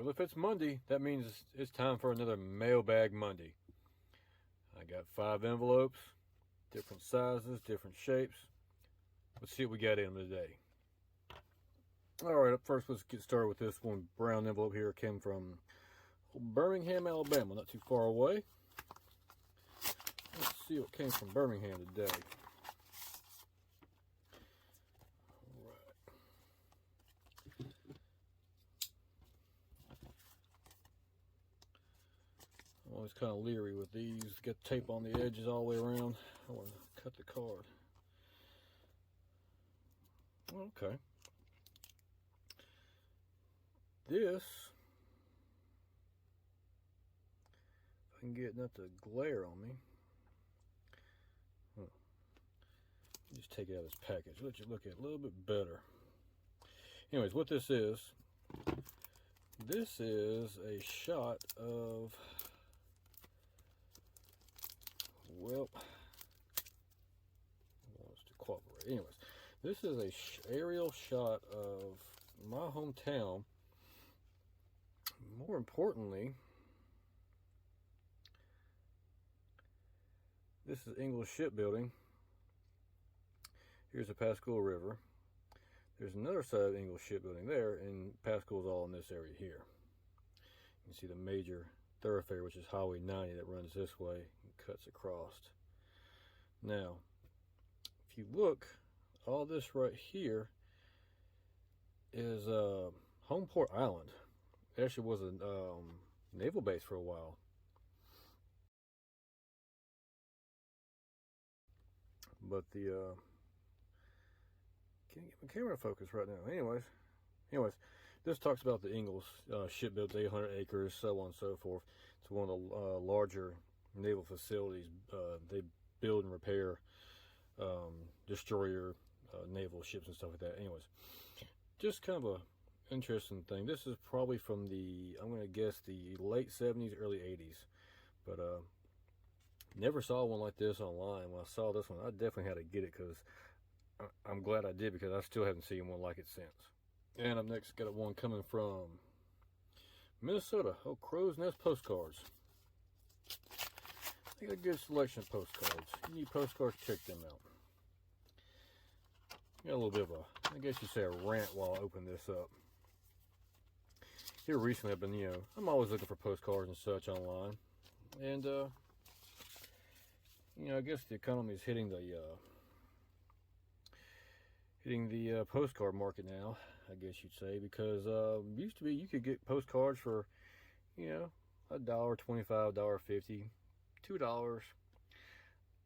Well, if it's Monday, that means it's time for another Mailbag Monday. I got 5 envelopes, different sizes, different shapes. Let's see what we got in them today. All right, up first, let's get started with this one. Brown envelope here came from Birmingham, Alabama, not too far away. Let's see what came from Birmingham today. All right. I'm always kind of leery with these. Get tape on the edges all the way around. I want to cut the card. Okay. This, if I can get not to glare on me. Just take it out of this package. Let you look at it a little bit better. Anyways, what this is a shot of, well, I want us to cooperate. Anyways, this is a aerial shot of my hometown. More importantly, this is English shipbuilding. Here's the Pascagoula River. There's another side of English shipbuilding there, and Pascagoula's all in this area here. You can see the major thoroughfare, which is Highway 90, that runs this way and cuts across. Now, if you look, all this right here is Homeport Island. It actually was a naval base for a while. But the can't get my camera focused right now. Anyways, this talks about the Ingalls shipbuilds, 800 acres, so on and so forth. It's one of the larger naval facilities. They build and repair destroyer naval ships and stuff like that. Anyways, just kind of a interesting thing. This is probably from the, I'm going to guess, the late 70s, early 80s. But never saw one like this online. When I saw this one, I definitely had to get it, because I'm glad I did, because I still haven't seen one like it since. And up next, got one coming from Minnesota. Oh, Crow's Nest Postcards. They got a good selection of postcards. You need postcards, check them out. Got a little bit of a, I guess you'd say, a rant while I open this up. Here recently, I've been, I'm always looking for postcards and such online. And, I guess the economy is hitting the postcard market now, I guess you'd say, because used to be you could get postcards for, $1, $25, $1.50, $2.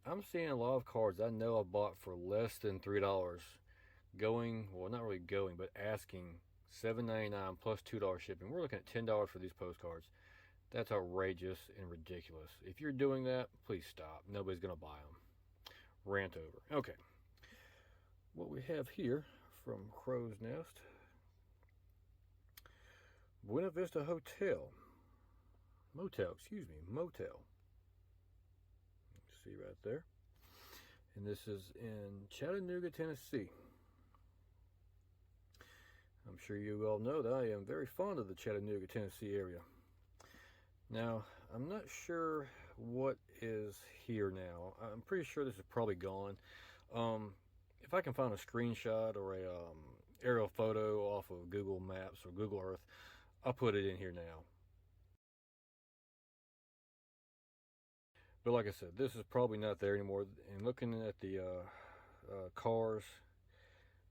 I'm seeing a lot of cards I know I bought for less than $3, going, well, not really going, but asking $7.99 plus $2 shipping. We're looking at $10 for these postcards. That's outrageous and ridiculous. If you're doing that, please stop. Nobody's gonna buy them. Rant over. Okay. What we have here from Crow's Nest, Buena Vista Motel. See right there. And this is in Chattanooga, Tennessee. I'm sure you all know that I am very fond of the Chattanooga, Tennessee area. Now, I'm not sure what is here now. I'm pretty sure this is probably gone. If I can find a screenshot or a aerial photo off of Google Maps or Google Earth, I'll put it in here now. But like I said, this is probably not there anymore. And looking at the cars,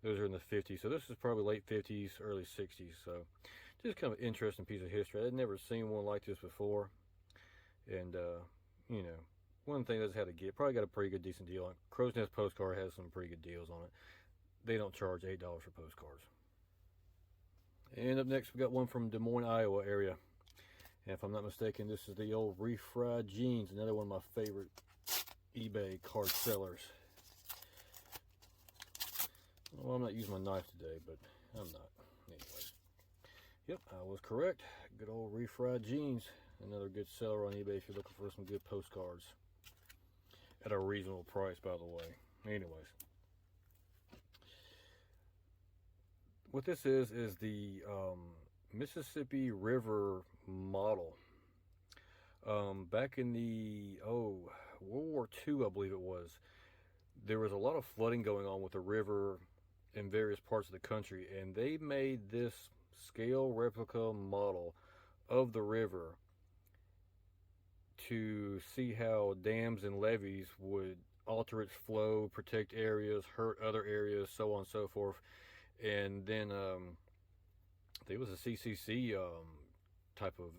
those are in the 50s. So this is probably late 50s, early 60s. So just kind of an interesting piece of history. I'd never seen one like this before. And, one thing that's had to get, probably got a pretty good, decent deal on it. Crow's Nest Postcard has some pretty good deals on it. They don't charge $8 for postcards. And up next, we got one from Des Moines, Iowa area. And if I'm not mistaken, this is the old refried jeans, another one of my favorite eBay card sellers. Well, I'm not using my knife today, but I'm not. Anyways. Yep, I was correct. Good old refried jeans. Another good seller on eBay if you're looking for some good postcards. At a reasonable price, by the way. Anyways. What this is the Mississippi River model. Back in the World War II, I believe it was. There was a lot of flooding going on with the river in various parts of the country, and they made this scale replica model of the river to see how dams and levees would alter its flow, protect areas, hurt other areas, so on and so forth. And then it was a CCC type of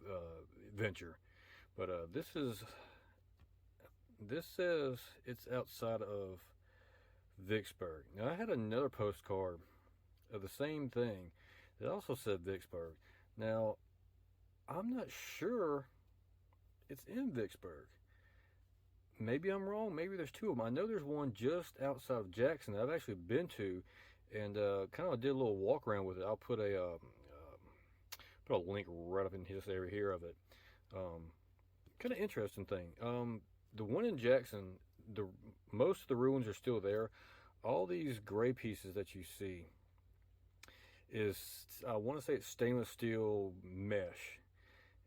venture. But this says it's outside of Vicksburg. Now I had another postcard of the same thing that also said Vicksburg. Now I'm not sure it's in Vicksburg. Maybe I'm wrong. Maybe there's two of them. I know there's one just outside of Jackson that I've actually been to, and kind of did a little walk around with it. I'll put a link right up in this area here of it. Kind of interesting thing. The one in Jackson, most of the ruins are still there. All these gray pieces that you see is, I want to say it's stainless steel mesh,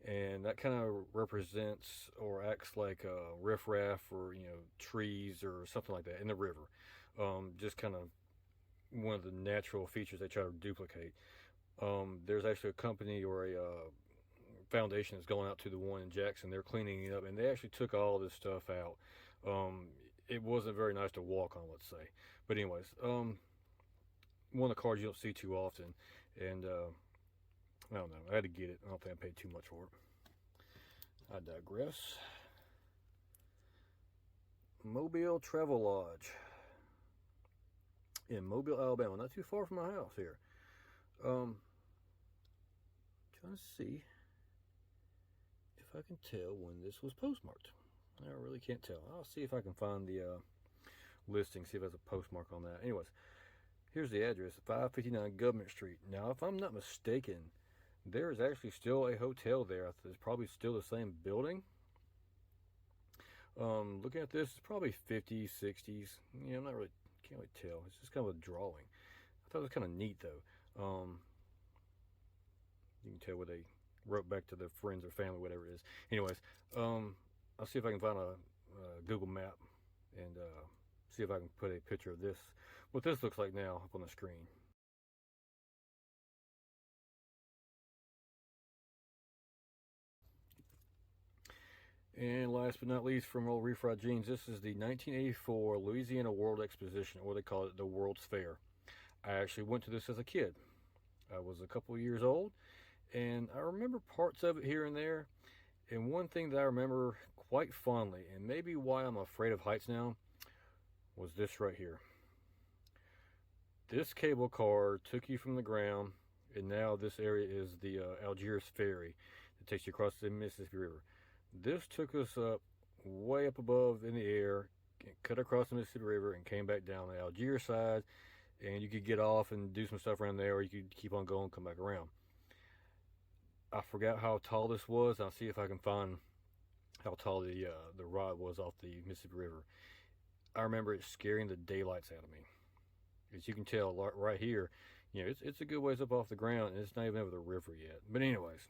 and that kind of represents or acts like a riffraff or trees or something like that in the river. Just kind of one of the natural features they try to duplicate. There's actually a company or a foundation that's going out to the one in Jackson. They're cleaning it up, and they actually took all this stuff out. It wasn't very nice to walk on, let's say. But anyways, one of the cards you don't see too often, and I don't know. I had to get it. I don't think I paid too much for it. I digress. Mobile Travel Lodge in Mobile, Alabama. Not too far from my house here. Trying to see if I can tell when this was postmarked. I really can't tell. I'll see if I can find the listing, see if there's a postmark on that. Anyways, here's the address, 559 Government Street. Now, if I'm not mistaken, there is actually still a hotel there. It's probably still the same building. Looking at this, it's probably 50s, 60s. Yeah, can't really tell. It's just kind of a drawing. I thought it was kind of neat, though. You can tell where they wrote back to their friends or family, whatever it is. Anyways, I'll see if I can find a Google map and see if I can put a picture of this, what this looks like now, up on the screen. And last but not least, from old Refried Jeans, this is the 1984 Louisiana World Exposition, or they call it the World's Fair. I actually went to this as a kid. I was a couple of years old, and I remember parts of it here and there. And one thing that I remember quite fondly, and maybe why I'm afraid of heights now, was this right here. This cable car took you from the ground, and now this area is the Algiers Ferry that takes you across the Mississippi River. This took us up way up above in the air, cut across the Mississippi River, and came back down the Algiers side, and you could get off and do some stuff around there, or you could keep on going and come back around. I forgot how tall this was. I'll see if I can find how tall the rod was off the Mississippi River. I remember it scaring the daylights out of me. As you can tell right here, it's a good ways up off the ground, and it's not even over the river yet. But anyways,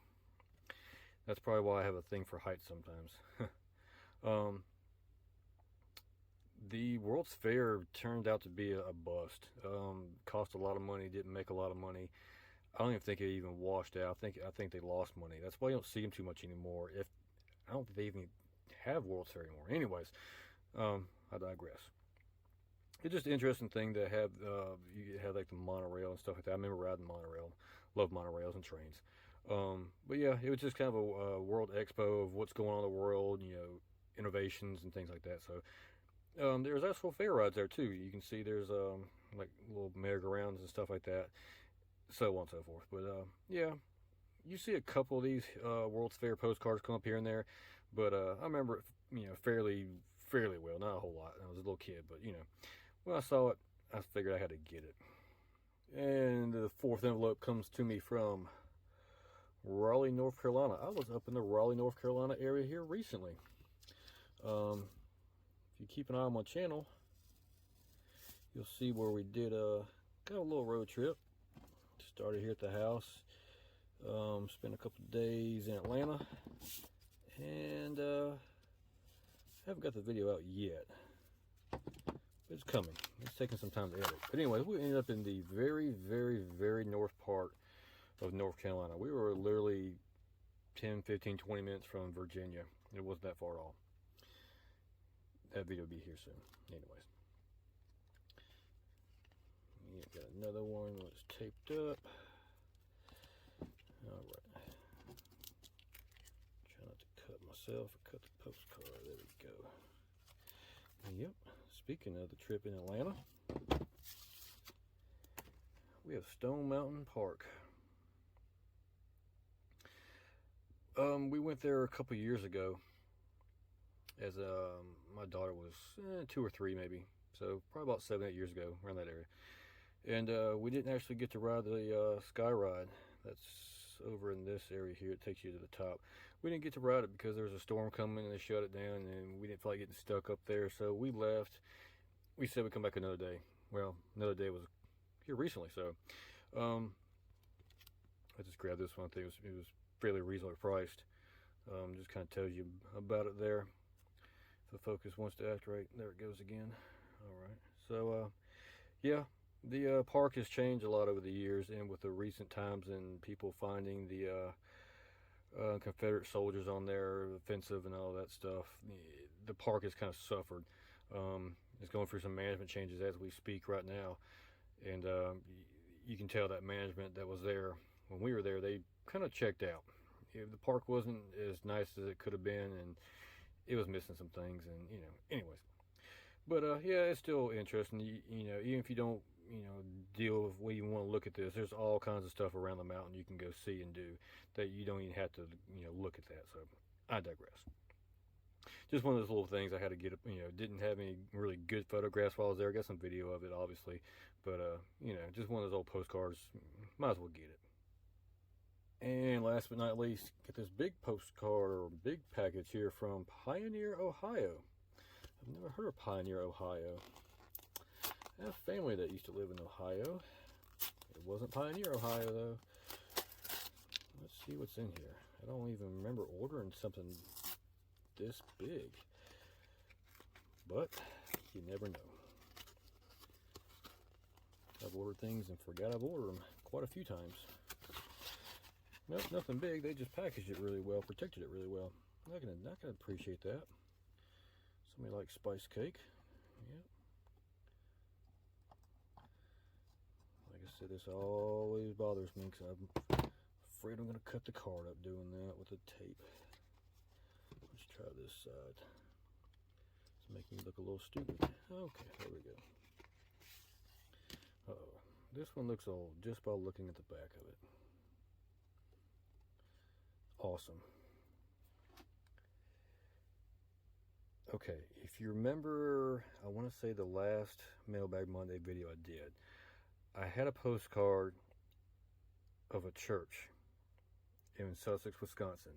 that's probably why I have a thing for heights sometimes. The World's Fair turned out to be a bust. Cost a lot of money, didn't make a lot of money. I don't even think it even washed out. I think they lost money. That's why you don't see them too much anymore. I don't think they even have World's Fair anymore. Anyways, I digress. It's just an interesting thing to have. You have like the monorail and stuff like that. I remember riding monorail. Love monorails and trains. But yeah, it was just kind of a world expo of what's going on in the world, innovations and things like that. So there's actual fair rides there too. You can see there's like little merry-go-rounds and stuff like that, so on and so forth. But yeah, you see a couple of these World's Fair postcards come up here and there, but I remember it fairly well, not a whole lot. I was a little kid, but when I saw it, I figured I had to get it. And the fourth envelope comes to me from Raleigh, North Carolina. I was up in the Raleigh, North Carolina area here recently. If you keep an eye on my channel, you'll see where we did got a little road trip. Started here at the house. Spent a couple of days in Atlanta, and haven't got the video out yet. It's coming. It's taking some time to edit. But anyway, we ended up in the very, very, very north part of North Carolina. We were literally 10, 15, 20 minutes from Virginia. It wasn't that far at all. That video will be here soon. Anyways. Yeah, got another one that's taped up. Alright. Try not to cut myself or cut the postcard. There we go. Yep. Speaking of the trip in Atlanta, we have Stone Mountain Park. We went there a couple years ago as my daughter was 2 or 3 maybe, so probably about 7, 8 years ago, around that area. And we didn't actually get to ride the sky ride that's over in this area here. It takes you to the top. We didn't get to ride it because there was a storm coming and they shut it down, and we didn't feel like getting stuck up there, so we left. We said we'd come back another day. Well, another day was here recently, so I just grabbed this one. I think it was fairly reasonably priced. Just kind of tells you about it there. If the focus wants to act right, there it goes again. All right. So yeah, the park has changed a lot over the years, and with the recent times and people finding the Confederate soldiers on there, offensive and all that stuff, the park has kind of suffered. It's going through some management changes as we speak right now, and you can tell that management that was there when we were there, they kind of checked out. The park wasn't as nice as it could have been, and it was missing some things, and anyways. But yeah, it's still interesting. You know, even if you don't deal with where you want to look at this, there's all kinds of stuff around the mountain you can go see and do that you don't even have to look at that. So I digress. Just one of those little things I had to get. Didn't have any really good photographs while I was there. I got some video of it, obviously, but just one of those old postcards. Might as well get it. And last but not least, get this big postcard or big package here from Pioneer, Ohio. I've never heard of Pioneer, Ohio. I have family that used to live in Ohio. It wasn't Pioneer, Ohio, though. Let's see what's in here. I don't even remember ordering something this big. But you never know. I've ordered things and forgot I've ordered them quite a few times. Nope, nothing big. They just packaged it really well, protected it really well. I can appreciate that. Somebody likes spice cake. Yep. Like I said, this always bothers me because I'm afraid I'm going to cut the card up doing that with the tape. Let's try this side. It's making me look a little stupid. Okay, there we go. Uh-oh. This one looks old just by looking at the back of it. Awesome. Okay, if you remember, I want to say the last Mailbag Monday video I did, I had a postcard of a church in Sussex, Wisconsin.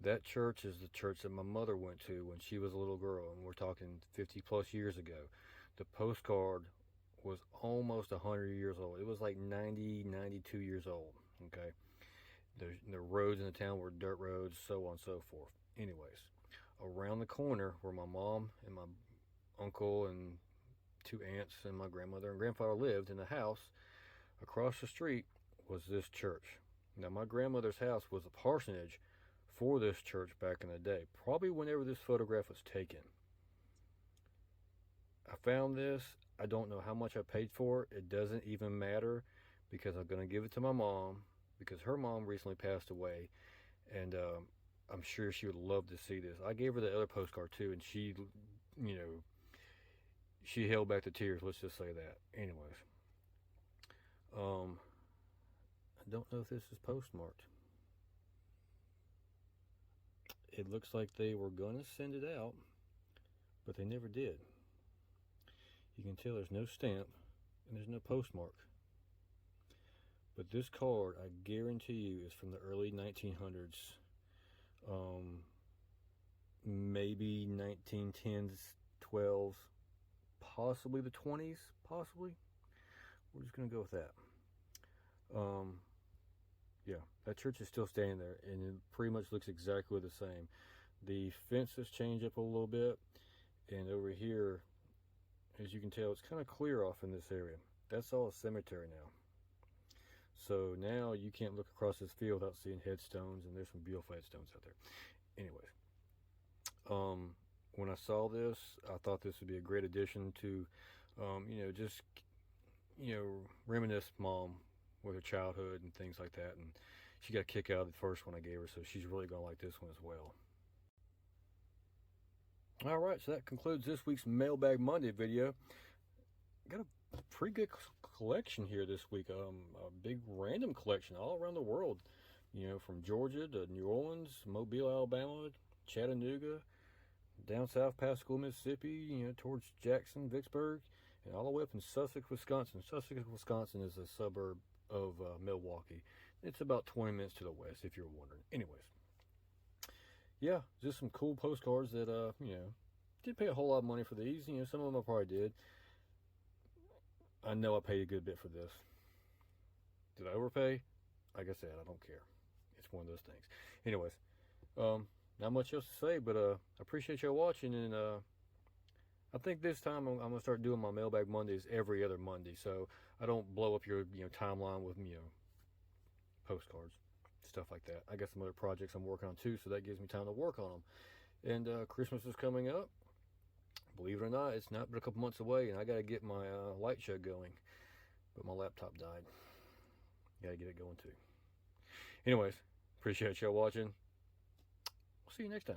That church is the church that my mother went to when she was a little girl, and we're talking 50 plus years ago. The postcard was almost 100 years old. It was like 90, 92 years old, okay? The roads in the town were dirt roads, so on and so forth. Anyways, around the corner where my mom and my uncle and 2 aunts and my grandmother and grandfather lived in the house, across the street was this church. Now, my grandmother's house was a parsonage for this church back in the day, probably whenever this photograph was taken. I found this. I don't know how much I paid for it. It doesn't even matter because I'm going to give it to my mom, because her mom recently passed away, and I'm sure she would love to see this. I gave her the other postcard too, and she, she held back the tears, let's just say that. Anyways, I don't know if this is postmarked. It looks like they were going to send it out, but they never did. You can tell there's no stamp, and there's no postmark. But this card, I guarantee you, is from the early 1900s, maybe 1910s, 12s, possibly the 20s, possibly. We're just going to go with that. Yeah, That church is still standing there, and it pretty much looks exactly the same. The fence has changed up a little bit, and over here, as you can tell, it's kind of clear off in this area. That's all a cemetery now. So now you can't look across this field without seeing headstones, and there's some beautiful headstones out there. Anyways, when I saw this, I thought this would be a great addition to, just, reminisce Mom with her childhood and things like that. And she got a kick out of the first one I gave her, so she's really going to like this one as well. All right, so that concludes this week's Mailbag Monday video. Got a pretty good collection here this week. A big random collection all around the world. From Georgia to New Orleans, Mobile, Alabama, Chattanooga, down south past School, Mississippi, towards Jackson, Vicksburg, and all the way up in Sussex, Wisconsin. Sussex, Wisconsin is a suburb of Milwaukee. It's about 20 minutes to the west, if you're wondering. Anyways, yeah, just some cool postcards that, didn't pay a whole lot of money for these. Some of them I probably did. I know I paid a good bit for this. Did I overpay? Like I said, I don't care. It's one of those things. Anyways, not much else to say, but I appreciate y'all watching, and I think this time I'm going to start doing my Mailbag Mondays every other Monday, so I don't blow up your timeline with postcards, stuff like that. I got some other projects I'm working on too, so that gives me time to work on them. And Christmas is coming up. Believe it or not, it's not but a couple months away, and I got to get my light show going, but my laptop died. Got to get it going too. Anyways, appreciate y'all watching. We'll see you next time.